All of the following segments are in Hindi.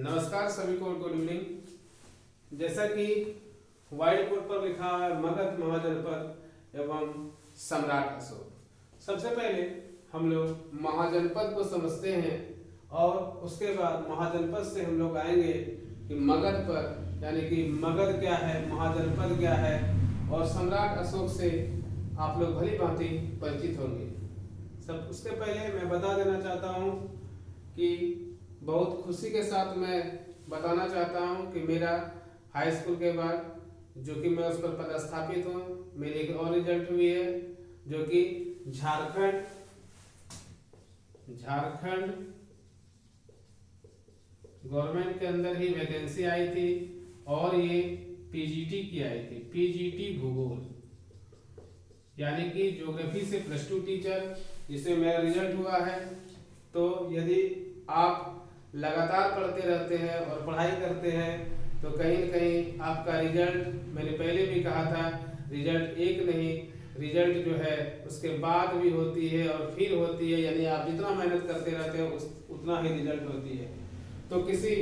नमस्कार सभी को, गुड इवनिंग। जैसा कि व्हाइट बोर्ड पर लिखा है मगध महाजनपद एवं सम्राट अशोक। सबसे पहले हम लोग महाजनपद को समझते हैं और उसके बाद महाजनपद से हम लोग आएंगे कि मगध पर, यानी कि मगध क्या है, महाजनपद क्या है, और सम्राट अशोक से आप लोग भली भांति परिचित होंगे। सब उसके पहले मैं बता देना चाहता हूँ कि बहुत खुशी के साथ मैं बताना चाहता हूं कि मेरा हाई स्कूल के बाद जो कि मैं उस पर पदस्थापित हूं, मेरी एक और रिजल्ट हुई है जो कि झारखंड गवर्नमेंट के अंदर ही वैकेंसी आई थी और ये पीजीटी की आई थी, पीजीटी भूगोल, यानी कि ज्योग्राफी से +2 टीचर, जिसमें मेरा रिजल्ट हुआ है। तो यदि आप लगातार पढ़ते रहते हैं और पढ़ाई करते हैं तो कहीं न कहीं आपका रिजल्ट, मैंने पहले भी कहा था, रिजल्ट एक नहीं, रिजल्ट जो है उसके बाद भी होती है और फिर होती है, यानी आप जितना मेहनत करते रहते हैं उतना ही रिजल्ट होती है। तो किसी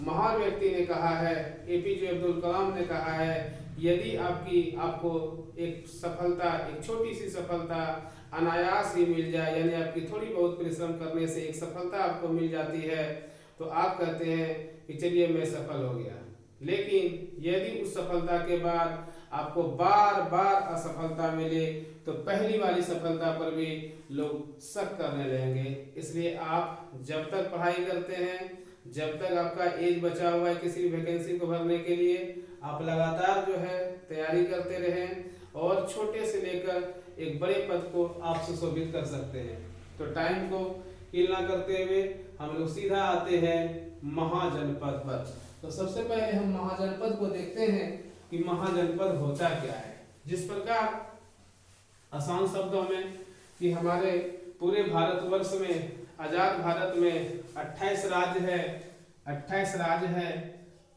महान व्यक्ति ने कहा है, एपीजे अब्दुल कलाम ने कहा है, यदि आपको एक सफलता, एक छोटी सी सफलता अनायास ही मिल जाए, यानी आपकी थोड़ी बहुत परिश्रम करने से एक सफलता आपको मिल जाती है, तो आप कहते हैं कि चलिए मैं सफल हो गया। लेकिन यदि उस सफलता के बाद आपको बार बार असफलता मिले तो पहली वाली सफलता पर भी लोग शक करने लगेंगे। इसलिए आप जब तक पढ़ाई करते हैं, जब तक आपका एज बचा हुआ है किसी वैकेंसी को भरने के लिए, आप लगातार जो है तैयारी करते रहें और छोटे से लेकर एक बड़े पद को आप सुशोभित कर सकते हैं। तो टाइम को किल ना करते हुए हम लोग सीधा आते हैं महाजनपद पर। तो सबसे पहले हम महाजनपद को देखते हैं कि महाजनपद होता क्या है। जिस प्रकार आसान शब्दों में कि हमारे पूरे भारतवर्ष में, आजाद भारत में 28 राज्य है,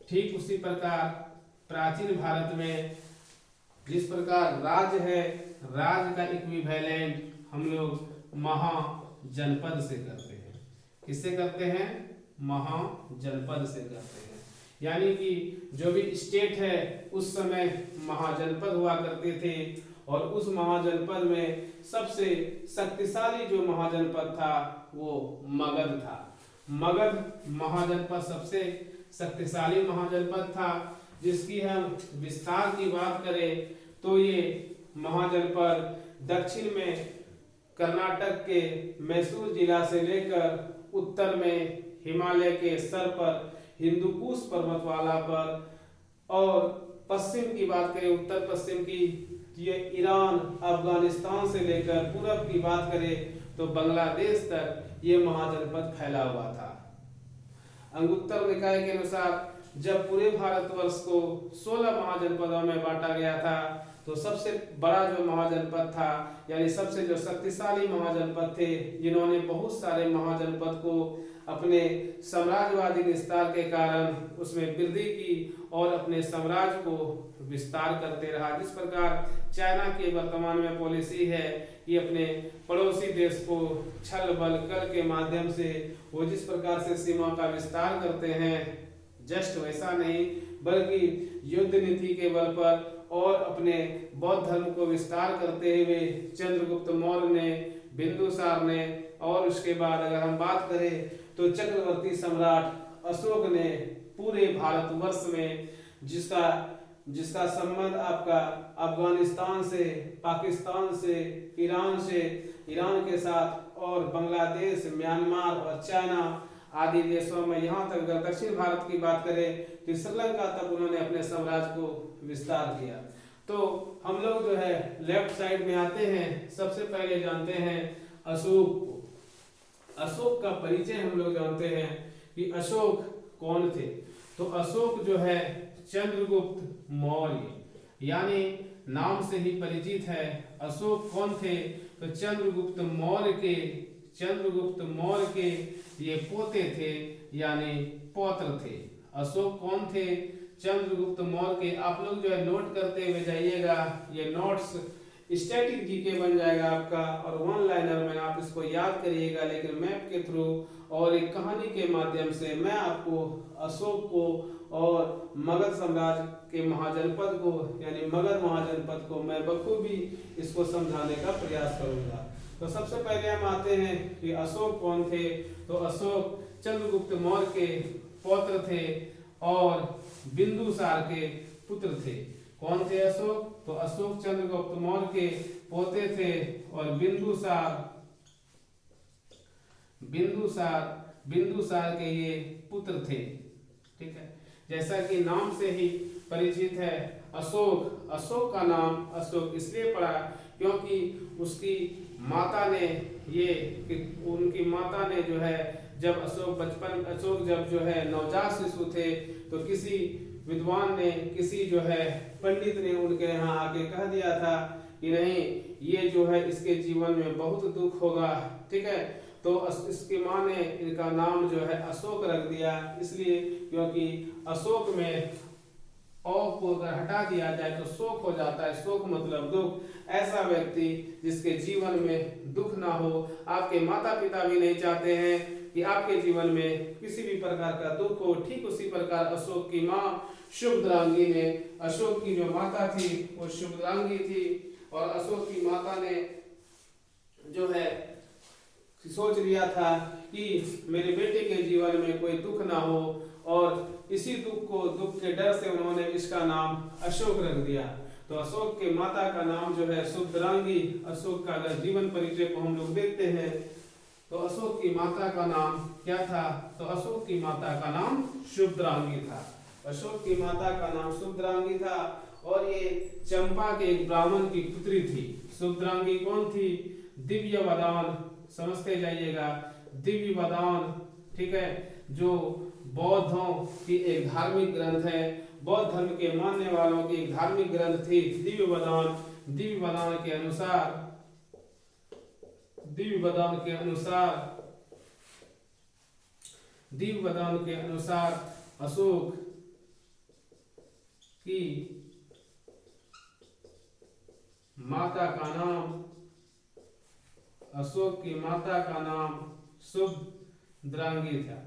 ठीक उसी प्रकार प्राचीन भारत में जिस प्रकार राज्य है, राज्य का इक्विवेलेंट हम लोग महाजनपद से करते हैं। किससे करते हैं? महाजनपद से करते हैं। यानी कि जो भी स्टेट है उस समय महाजनपद हुआ करते थे और उस महाजनपद में सबसे शक्तिशाली जो महाजनपद था वो मगध था। मगध महाजनपद सबसे शक्तिशाली महाजनपद था, जिसकी हम विस्तार की बात करें तो ये महाजनपद दक्षिण में कर्नाटक के मैसूर जिला से लेकर उत्तर में हिमालय के सर पर हिंदुकुश पर्वतमाला पर, और पश्चिम की बात करें, उत्तर पश्चिम की, ये ईरान, अफगानिस्तान से लेकर पूरब की बात करें तो बांग्लादेश तक ये महाजनपद फैला हुआ था। अंगुत्तर निकाय के अनुसार जब पूरे भारतवर्ष को 16 महाजनपदों में बांटा गया था तो सबसे बड़ा जो महाजनपद था, यानी सबसे जो शक्तिशाली महाजनपद थे, जिन्होंने बहुत सारे महाजनपद को अपने साम्राज्यवादी विस्तार के कारण उसमें वृद्धि की और अपने साम्राज्य को विस्तार करते रहा। जिस प्रकार चाइना की वर्तमान में पॉलिसी है कि अपने पड़ोसी देश को छल बल कर के माध्यम से वो जिस प्रकार से सीमा का विस्तार करते हैं, जस्ट वैसा नहीं बल्कि युद्ध नीति के बल पर और अपने बौद्ध धर्म को विस्तार करते हुए चंद्रगुप्त मौर्य ने, बिंदुसार ने, और उसके बाद अगर हम बात करें तो चक्रवर्ती सम्राट अशोक ने पूरे भारतवर्ष में जिसका संबंध आपका अफगानिस्तान से, पाकिस्तान से, ईरान के साथ और बांग्लादेश, म्यांमार और चाइना आदि देशों में, यहाँ तक अगर दक्षिण भारत की बात करें तो श्रीलंका तक उन्होंने अपने साम्राज्य को विस्तार किया। तो हम लोग जो है लेफ्ट साइड में आते हैं। सबसे पहले जानते हैं अशोक को। अशोक का परिचय हम लोग जानते हैं कि अशोक कौन थे। तो अशोक जो है चंद्रगुप्त मौर्य, यानी नाम से ही परिचित है। अशोक कौन थे? तो चंद्रगुप्त मौर्य के ये पोते थे, यानी पौत्र थे। अशोक कौन थे? चंद्रगुप्त मौर्य के। आप लोग जो है नोट करते हुए जाइएगा, ये नोट्स स्टैटिक जीके बन जाएगा आपका, और वन लाइनर में आप इसको याद करिएगा, लेकिन मैप के थ्रू और एक कहानी के माध्यम से मैं आपको अशोक को और मगध साम्राज्य के महाजनपद को यानी मगध महाजनपद को मैं बखूबी इसको समझाने का प्रयास करूंगा। तो सबसे पहले हम आते हैं कि अशोक कौन थे। तो अशोक चंद्रगुप्त मौर्य के पौत्र थे और बिंदुसार के पुत्र थे। कौन थे अशोक? तो अशोक चंद्रगुप्त मौर्य के पोते थे और बिंदुसार के ये पुत्र थे। ठीक है, जैसा कि नाम से ही परिचित है अशोक का नाम अशोक इसलिए पड़ा क्योंकि उसकी माता ने उनकी माता ने जो है जब अशोक जब जो है नवजात शिशु थे तो किसी विद्वान ने किसी जो है पंडित ने उनके यहाँ आके कह दिया था कि नहीं, ये जो है इसके जीवन में बहुत दुख होगा। ठीक है, तो इसकी माँ ने इनका नाम जो है अशोक रख दिया, इसलिए क्योंकि अशोक में औ को अगर हटा दिया जाए तो शोक हो जाता है। शोक मतलब दुख। ऐसा व्यक्ति जिसके जीवन में दुख ना हो, आपके माता पिता भी नहीं चाहते हैं कि आपके जीवन में किसी भी प्रकार का दुख हो। ठीक उसी प्रकार अशोक की माँ शुभद्रांगी ने, अशोक की जो माता थी वो शुभद्रांगी थी, और अशोक की माता ने जो है सोच लिया था कि मेरे बेटे के जीवन में कोई दुख ना हो, और इसी दुख के डर से उन्होंने इसका नाम अशोक रख दिया। तो अशोक के माता का नाम जो है शुभद्रांगी। अशोक का अगर जीवन परिचय को हम लोग देखते हैं तो अशोक की माता का नाम क्या था? तो अशोक की माता का नाम शुभद्रांगी था। अशोक की माता का नाम शुभद्रांगी था, और ये चंपा के एक ब्राह्मण की पुत्री थी। शुभद्रांगी कौन थी? दिव्य वदान, समझते जाइएगा, दिव्य वदान। ठीक है, जो बौद्धों की एक धार्मिक ग्रंथ है, बौद्ध धर्म के मानने वालों की एक धार्मिक ग्रंथ थी दिव्य वदान। दिव्य वदान के अनुसार अशोक की माता का नाम शुभद्रांगी था।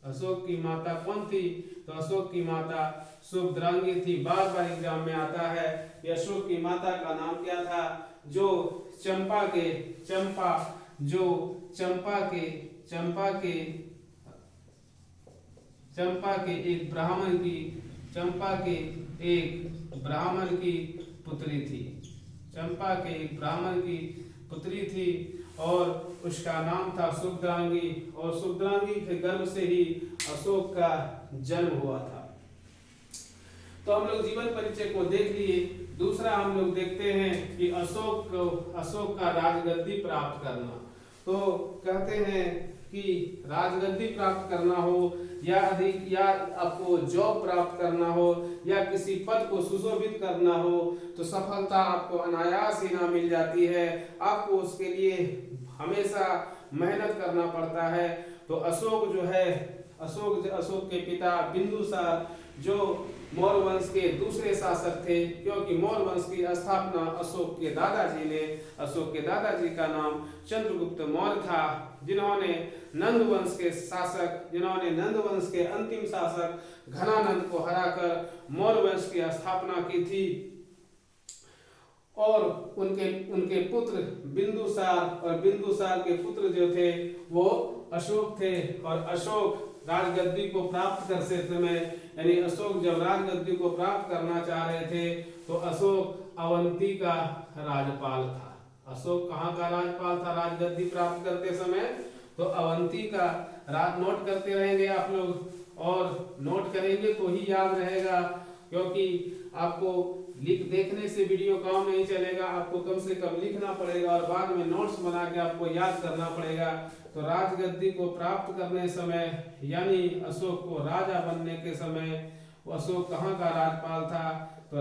अशोक की माता कौन थी? तो अशोक की माता शुभद्रांगी थी। बार बार एग्जाम में आता है कि अशोक की माता का नाम क्या था? जो चंपा के एक ब्राह्मण की पुत्री थी। चंपा के एक ब्राह्मण की पुत्री थी और उसका नाम था शुभद्रांगी, और शुभद्रांगी के गर्भ से ही अशोक का जन्म हुआ था। तो हम लोग जीवन परिचय को देख लिए। दूसरा हम लोग देखते हैं कि अशोक का राजगद्दी प्राप्त करना। तो कहते हैं कि राजगद्दी प्राप्त करना हो या आपको जॉब प्राप्त करना हो या किसी पद को सुशोभित करना हो तो सफलता आपको अनायास ही ना मिल जाती है। आपको उसके लिए हमेशा मेहनत करना पड़ता है। तो अशोक जो है अशोक के पिता बिंदुसार जो मौर्य वंश के दूसरे शासक थे, क्योंकि मौर्य वंश की स्थापना अशोक के दादाजी का नाम चंद्रगुप्त मौर्य था, जिन्होंने नंद वंश के अंतिम शासक घनानंद को हराकर मौर्य वंश की स्थापना की थी। और उनके पुत्र बिंदुसार के पुत्र जो थे वो अशोक थे। और अशोक राजगद्दी को प्राप्त करते समय यानी अशोक जब राजगद्दी को प्राप्त करना चाह रहे थे तो अशोक अवंती का राजपाल था। अशोक कहाँ का राजपाल था राजगद्दी प्राप्त करते समय? तो अवंती का। नोट करते रहेंगे आप लोग, और नोट करेंगे तो ही याद रहेगा, क्योंकि आपको देखने से वीडियो काम नहीं चलेगा, आपको कम से कम लिखना पड़ेगा और बाद में नोट्स बना के आपको याद करना पड़ेगा। तो राजगद्दी को प्राप्त करने समय यानी अशोक को राजा बनने के समय अशोक कहाँ का राजपाल था? तो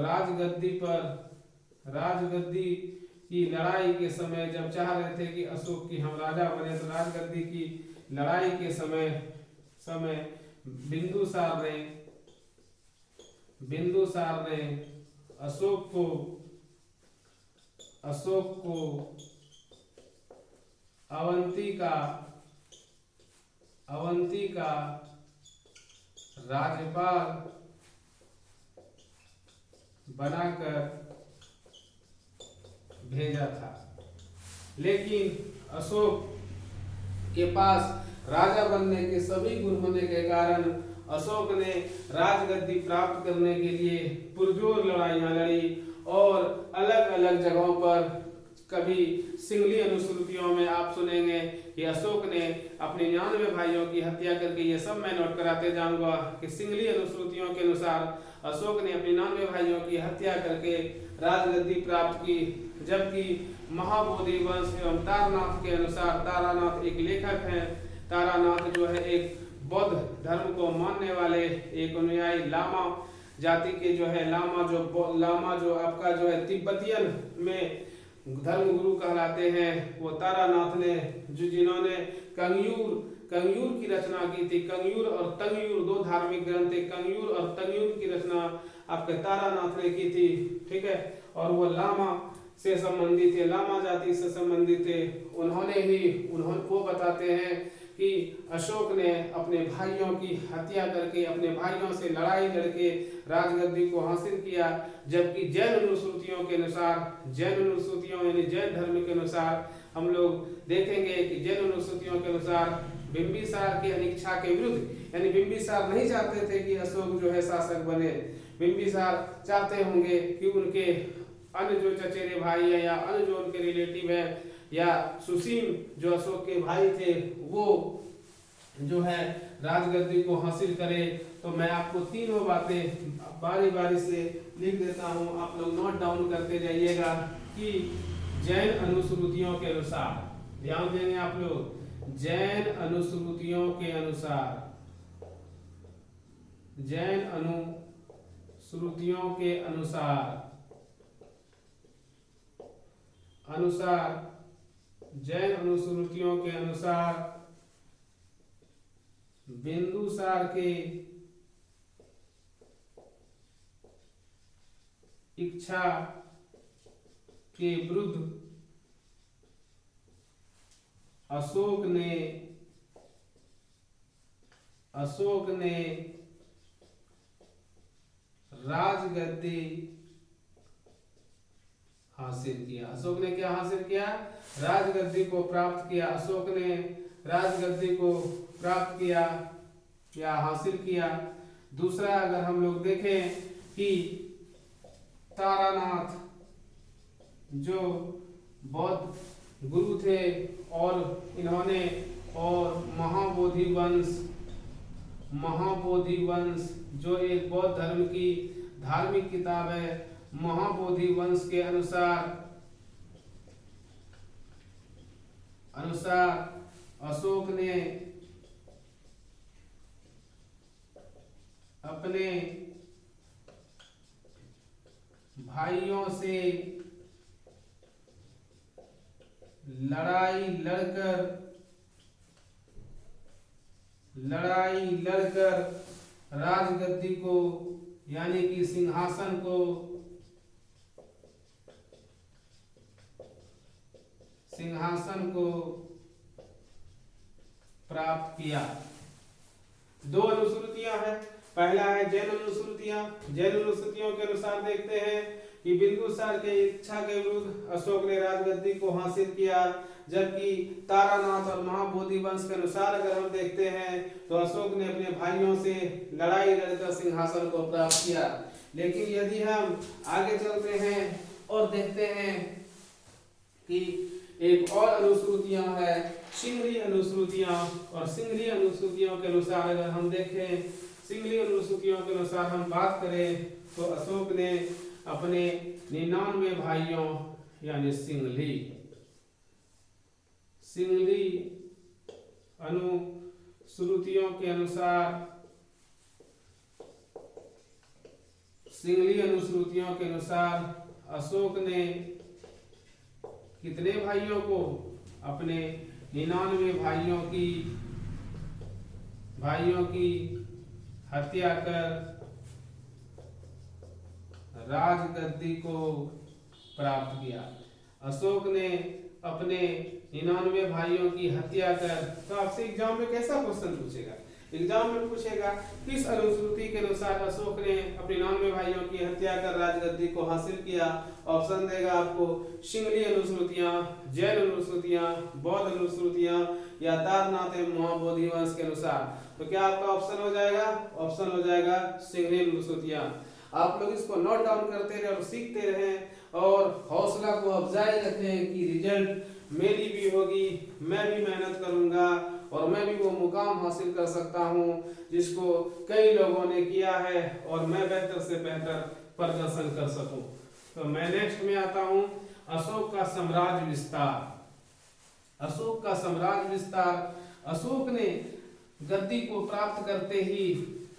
राजगद्दी की लड़ाई के समय जब चाह रहे थे कि अशोक की हम राजा बने, तो राजगद्दी की लड़ाई के समय बिंदुसार ने अशोक को अशोक को अवंती का राज्यपाल बनाकर भेजा था। लेकिन अशोक के पास राजा बनने के सभी गुण होने के कारण अशोक ने राजगद्दी प्राप्त करने के लिए पुरजोर लड़ाइयां लड़ी और अलग अलग जगहों पर, कभी सिंगली अनुश्रुतियों में आप सुनेंगे कि अशोक ने अपने 99 भाइयों की हत्या करके, ये सब मैं नोट कराते जाऊंगा कि सिंगली अनुश्रुतियों के अनुसार अशोक ने अपने 99 भाइयों की हत्या करके राजगद्दी प्राप्त की। जबकि महाबोधि वंश एवं तारानाथ के अनुसार, तारानाथ एक लेखक हैं, तारानाथ जो है एक बौद्ध धर्म को मानने वाले एक अनुयायी लामा जाति के जो है, लामा जो आपका जो है तिब्बतियन में धर्म गुरु कहलाते हैं, वो तारानाथ ने, जिन्होंने कंग्यूर की रचना की थी। कंग्यूर और तंग्यूर दो धार्मिक ग्रंथ थे, कंग्यूर और तंग्यूर की रचना आपके तारानाथ ने की थी, ठीक है। और वो लामा से संबंधित थे, लामा जाति से संबंधित थे। उन्होंने वो बताते हैं कि अशोक ने अपने भाइयों की हत्या करके, अपने भाइयों से लड़ाई लड़के राजगद्दी को हासिल किया। जबकि जैन अनुश्रुतियों के अनुसार, जैन अनुश्रुतियों यानी जैन धर्म के अनुसार हम लोग देखेंगे कि जैन अनुश्रुतियों के अनुसार बिंबिसार की अनिच्छा के विरुद्ध, यानी बिंबिसार नहीं चाहते थे कि अशोक जो है शासक बने। बिंबिसार चाहते होंगे कि उनके अन्य जो चचेरे भाई है या अन्य जो उनके रिलेटिव है, या सुसीम जो अशोक के भाई थे, वो जो है राजगद्दी को हासिल करे। तो मैं आपको तीनों बातें बारी बारी से लिख देता हूं, आप लोग नोट डाउन करते जाइएगा कि जैन अनुश्रुतियों के अनुसार, ध्यान देंगे आप लोग, जैन अनुश्रुतियों के अनुसार, जैन अनुश्रुतियों के अनुसार जैन अनुश्रुतियों के अनुसार बिंदुसार के इच्छा के विरुद्ध अशोक ने राजगद्दी हासिल किया। अशोक ने क्या हासिल किया? राजगद्दी को प्राप्त किया। अशोक ने राजगद्दी को प्राप्त किया या हासिल किया। दूसरा, अगर हम लोग देखें कि तारानाथ जो बौद्ध गुरु थे और इन्होंने, और महाबोधि वंश जो एक बौद्ध धर्म की धार्मिक किताब है, महाबोधि वंश के अनुसार अशोक ने अपने भाइयों से लड़ाई लड़कर राजगद्दी को, यानी कि सिंहासन को प्राप्त किया। दो अनुश्रुतियां हैं। पहला है जैन अनुश्रुतियां। जैन अनुश्रुतियों के अनुसार देखते हैं कि बिंदुसार के इच्छा के विरुद्ध अशोक ने राजगद्दी को हासिल किया। जबकि तारानाथ और महाबोधि वंश के अनुसार अगर हम देखते हैं तो अशोक ने अपने भाइयों से लड़ाई लड़कर सिंहासन को प्राप्त किया। लेकिन यदि हम आगे चलते हैं और देखते हैं कि एक और अनुश्रुतियां है, सिंगली अनुश्रुतियां, और सिंगली अनुश्रुतियों के अनुसार अगर हम देखें, सिंगली अनुश्रुतियों के अनुसार हम बात करें तो अशोक ने अपने 99 भाइयों यानी सिंगली अनुश्रुतियों के अनुसार, सिंगली अनुश्रुतियों के अनुसार अशोक ने कितने भाइयों को? अपने 99 भाइयों की हत्या कर राजगद्दी को प्राप्त किया। अशोक ने अपने 99 भाइयों की हत्या कर। तो आपसे एग्जाम में कैसा क्वेश्चन पूछेगा, एग्जाम में पूछेगा किस अनुश्रुति के अनुसार अशोक ने अपने 99 भाइयों की हत्या कर राजगद्दी को हासिल किया। ऑप्शन देगा आपको सिंगली अनुश्रुतियां, जैन अनुश्रुतियां, बौद्ध अनुश्रुतियां या तारनाथ एवं महाबोधि वंश के अनुसार। तो क्या आपका ऑप्शन हो जाएगा, ऑप्शन हो जाएगा सिंगली अनुश्रुतियां। आप लोग इसको नोट डाउन करते रहे और सीखते रहें और हौसला को अफजाई रखें कि रिजल्ट मेरी भी होगी, मैं भी मेहनत करूंगा और मैं भी वो मुकाम हासिल कर सकता हूं जिसको कई लोगों ने किया है और मैं बेहतर से बेहतर प्रदर्शन कर सकूं। तो मैं नेक्स्ट में आता हूं, अशोक का साम्राज्य विस्तार। अशोक का साम्राज्य विस्तार, अशोक ने गद्दी को प्राप्त करते ही,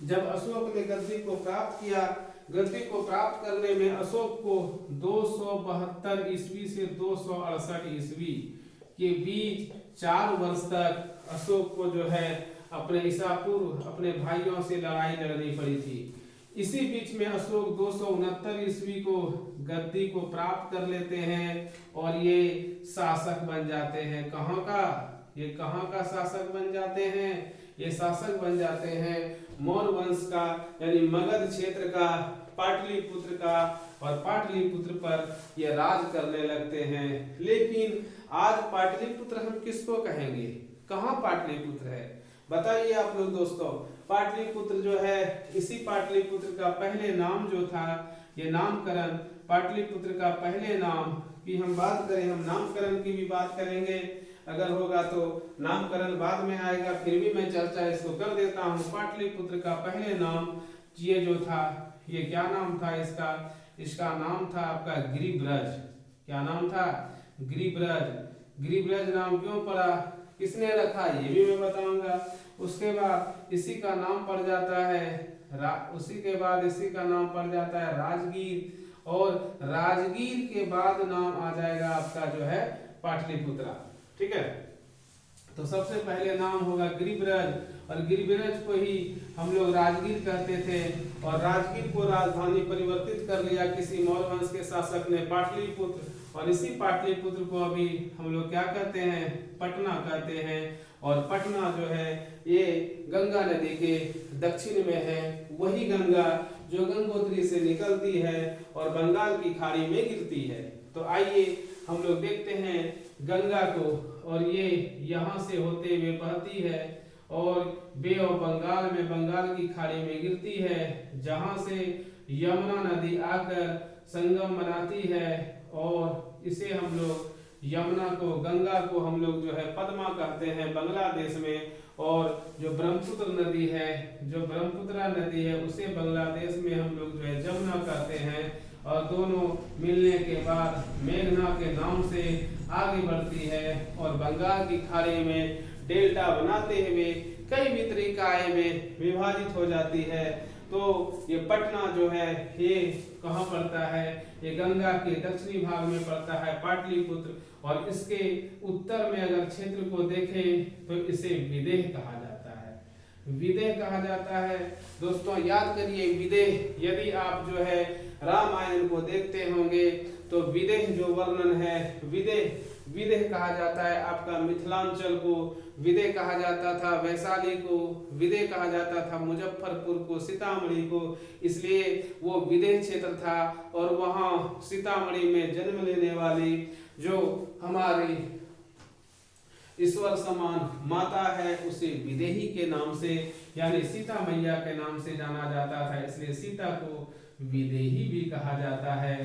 जब अशोक ने गद्दी को प्राप्त किया, गद्दी को प्राप्त करने में अशोक को 272 ईस्वी से 268 ईस्वी के बीच 4 वर्ष तक अशोक को जो है अपने ईसा पूर्व अपने भाइयों से लड़ाई लड़नी पड़ी थी। इसी बीच में अशोक 269 ईस्वी को गद्दी को प्राप्त कर लेते हैं और ये शासक बन जाते हैं। कहाँ का, ये कहाँ का शासक बन जाते हैं, ये शासक बन जाते हैं मौर्य वंश का, यानी मगध क्षेत्र का, पाटलिपुत्र का, और पाटलिपुत्र पर ये राज करने लगते हैं। लेकिन आज पाटलिपुत्र हम किसको कहेंगे, कहाँ पाटलिपुत्र है बताइए आप लोग दोस्तों। पाटलिपुत्र जो है, इसी पाटलिपुत्र का पहले नाम जो था, ये नामकरण पाटलिपुत्र का पहले नाम की हम बात करें, हम नामकरण की भी बात करेंगे, अगर होगा तो नामकरण बाद में आएगा, फिर भी मैं चर्चा इसको कर देता हूँ। पाटलिपुत्र का पहले नाम ये जो था, ये क्या नाम था इसका, इसका नाम था आपका गिरिब्रज। क्या नाम था, गिरिब्रज। गिरिब्रज नाम क्यों पड़ा, किसने रखा, ये भी मैं बताऊंगा। उसके बाद इसी का नाम पड़ जाता है उसी के बाद इसी का नाम पड़ जाता है राजगीर, और राजगीर के बाद नाम आ जाएगा आपका जो है पाटलिपुत्रा। ठीक है, तो सबसे पहले नाम होगा गिरिब्रज, और गिरिब्रज को ही हम लोग राजगीर कहते थे, और राजगीर को राजधानी परिवर्तित कर लिया किसी मौर्य वंश के शासक ने, पाटलिपुत्र, और इसी पाटलिपुत्र को अभी हम लोग क्या कहते हैं, पटना कहते हैं। और पटना जो है ये गंगा नदी के दक्षिण में है, वही गंगा जो गंगोत्री से निकलती है और बंगाल की खाड़ी में गिरती है। तो आइए हम लोग देखते हैं गंगा को, और ये यहाँ से होते हुए बहती है और बे ऑफ बंगाल में बंगाल की खाड़ी में गिरती है, जहाँ से यमुना नदी आकर संगम बनाती है, और इसे हम लोग यमुना को, गंगा को हम लोग जो है पद्मा कहते हैं बांग्लादेश में, और जो ब्रह्मपुत्र नदी है, जो ब्रह्मपुत्रा नदी है, उसे बांग्लादेश में हम लोग जो है जमुना कहते हैं। और दोनों मिलने के बाद मेघना के नाम से आगे बढ़ती है और बंगाल की खाड़ी में डेल्टा बनाते हुए कई वितरिकाएं में विभाजित हो जाती है। तो ये पटना जो है ये कहाँ पड़ता है, ये गंगा के दक्षिणी भाग में पड़ता है पाटलिपुत्र, और इसके उत्तर में अगर क्षेत्र को देखें तो इसे विदेह कहा जाता है, विदेह कहा जाता है। दोस्तों याद करिए विदेह, यदि आप जो है रामायण को देखते होंगे तो विदेह जो वर्णन है, विदेह विदेह कहा जाता है आपका मिथिलांचल को विदेह कहा जाता था, वैशाली को विदेह कहा जाता था, मुजफ्फरपुर को, सीतामढ़ी को, इसलिए वो विदेह क्षेत्र था। और वहाँ सीतामढ़ी में जन्म लेने वाली जो हमारी ईश्वर समान माता है उसे विदेही के नाम से, यानी सीता मैया के नाम से जाना जाता था, इसलिए सीता को विदेही भी कहा जाता है।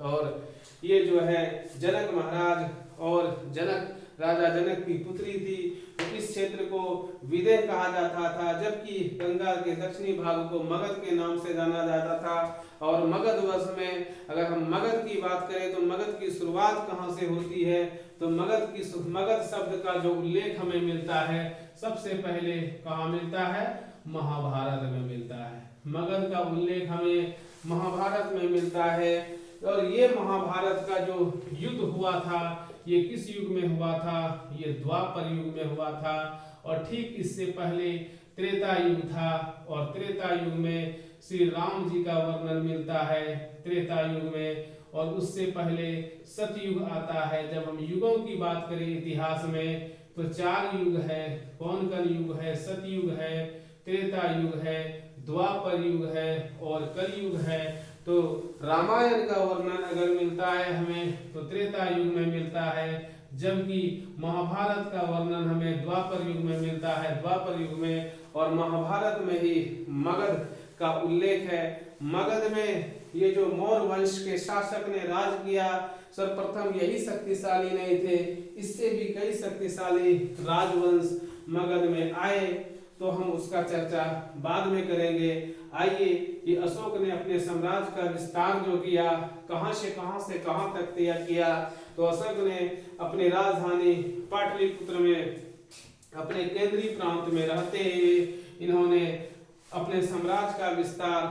और ये जो है जनक महाराज और जनक राजा जनक की पुत्री थी, तो इस क्षेत्र को विदेह कहा जाता था, जबकि गंगा के दक्षिणी भाग को मगध के नाम से जाना जाता था। और मगध वंश में अगर हम मगध की बात करें तो मगध की शुरुआत कहाँ से होती है, तो मगध शब्द का जो उल्लेख हमें मिलता है सबसे पहले कहाँ मिलता है, महाभारत में मिलता है। मगध का उल्लेख हमें महाभारत में मिलता है। और ये महाभारत का जो युद्ध हुआ था ये किस युग में हुआ था, ये द्वापर युग में हुआ था। और ठीक इससे पहले त्रेता युग था, और त्रेता युग में श्री राम जी का वर्णन मिलता है त्रेता युग में। और उससे पहले सतयुग आता है। जब हम युगों की बात करें इतिहास में तो 4 युग है। कौन कौन युग है? सतयुग है, त्रेता युग है, द्वापर युग है और कलयुग है। तो रामायण का वर्णन अगर मिलता है हमें तो त्रेता युग में मिलता है, जबकि महाभारत का वर्णन हमें द्वापर युग में मिलता है, द्वापर युग में। और महाभारत में ही मगध का उल्लेख है। मगध में ये जो मौर्य वंश के शासक ने राज किया, सर्वप्रथम यही शक्तिशाली नहीं थे, इससे भी कई शक्तिशाली राजवंश मगध में आए, तो हम उसका चर्चा बाद में करेंगे। आइए कि अशोक ने अपने साम्राज्य का विस्तार जो किया, कहां से कहां तक तय किया। तो अशोक ने अपनी राजधानी पाटलिपुत्र में अपने केंद्रीय प्रांत में रहते हुए इन्होंने अपने साम्राज्य का विस्तार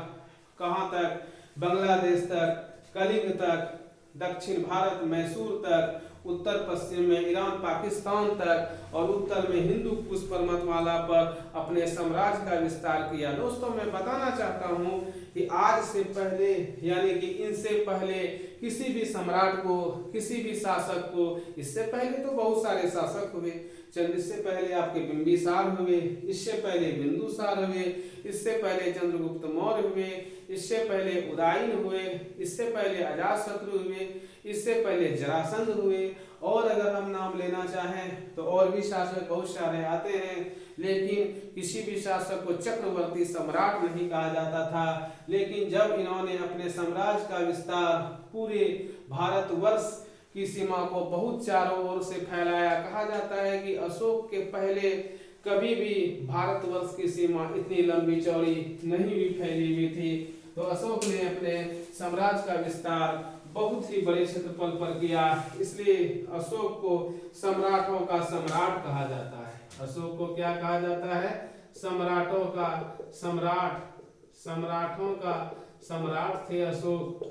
कहां तक? बांग्लादेश तक, कलिंग तक, दक्षिण भारत मैसूर तक, उत्तर पश्चिम में ईरान पाकिस्तान तक और उत्तर में हिंदू कुश पर्वतमाला पर अपने साम्राज्य का विस्तार किया। दोस्तों, मैं बताना चाहता हूं कि आज से पहले यानी कि इनसे पहले किसी भी सम्राट को, किसी भी शासक को, इससे पहले तो बहुत सारे शासक हुए, इससे पहले आपके बिंबिसार हुए, इससे पहले बिंदुसार हुए, इससे पहले चंद्रगुप्त मौर्य हुए, इससे पहले उदयन हुए, इससे पहले अजातशत्रु हुए, इससे पहले जरासंध हुए, और अगर हम नाम लेना चाहें तो और भी शासक बहुत सारे आते हैं। लेकिन किसी भी शासक को चक्रवर्ती सम्राट नहीं कहा जाता था। लेकिन जब इन्होंने अपने साम्राज्य का विस्तार पूरे भारतवर्ष की सीमा को बहुत चारों ओर से फैलाया, कहा जाता है कि अशोक के पहले कभी भी भारतवर्ष की सीमा इतनी लंबी चौड़ी नहीं भी फैली हुई थी। तो अशोक ने अपने साम्राज्य का विस्तार बहुत ही बड़े क्षेत्रफल पर किया, इसलिए अशोक को सम्राटों का सम्राट कहा जाता है। अशोक को क्या कहा जाता है? सम्राटों का सम्राट, सम्राटों का सम्राट थे अशोक,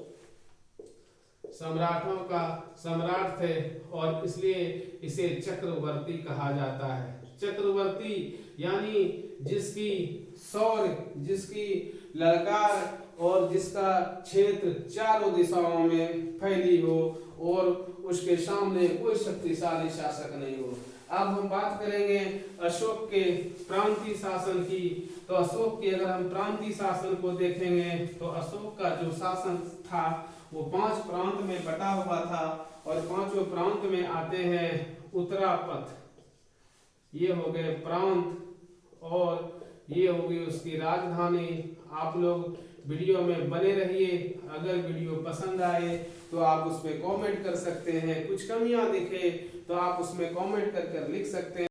सम्राटों का सम्राट थे, और इसलिए इसे चक्रवर्ती कहा जाता है। चक्रवर्ती यानी जिसकी शौर्य, जिसकी ललकार और जिसका क्षेत्र चारों दिशाओं में फैली हो और उसके सामने कोई शक्तिशाली शासक नहीं हो। अब हम बात करेंगे अशोक के प्रांतीय शासन की। तो अशोक के अगर हम प्रांतीय शासन को देखेंगे तो अशोक का जो शासन था वो 5 प्रांत में बटा हुआ था, और 5 प्रांत में आते हैं उत्तरापथ, ये हो गए प्रांत, और ये होगी उसकी राजधानी। आप लोग वीडियो में बने रहिए। अगर वीडियो पसंद आए तो आप उसमें कमेंट कर सकते हैं, कुछ कमियां दिखे तो आप उसमें कमेंट कर लिख सकते हैं।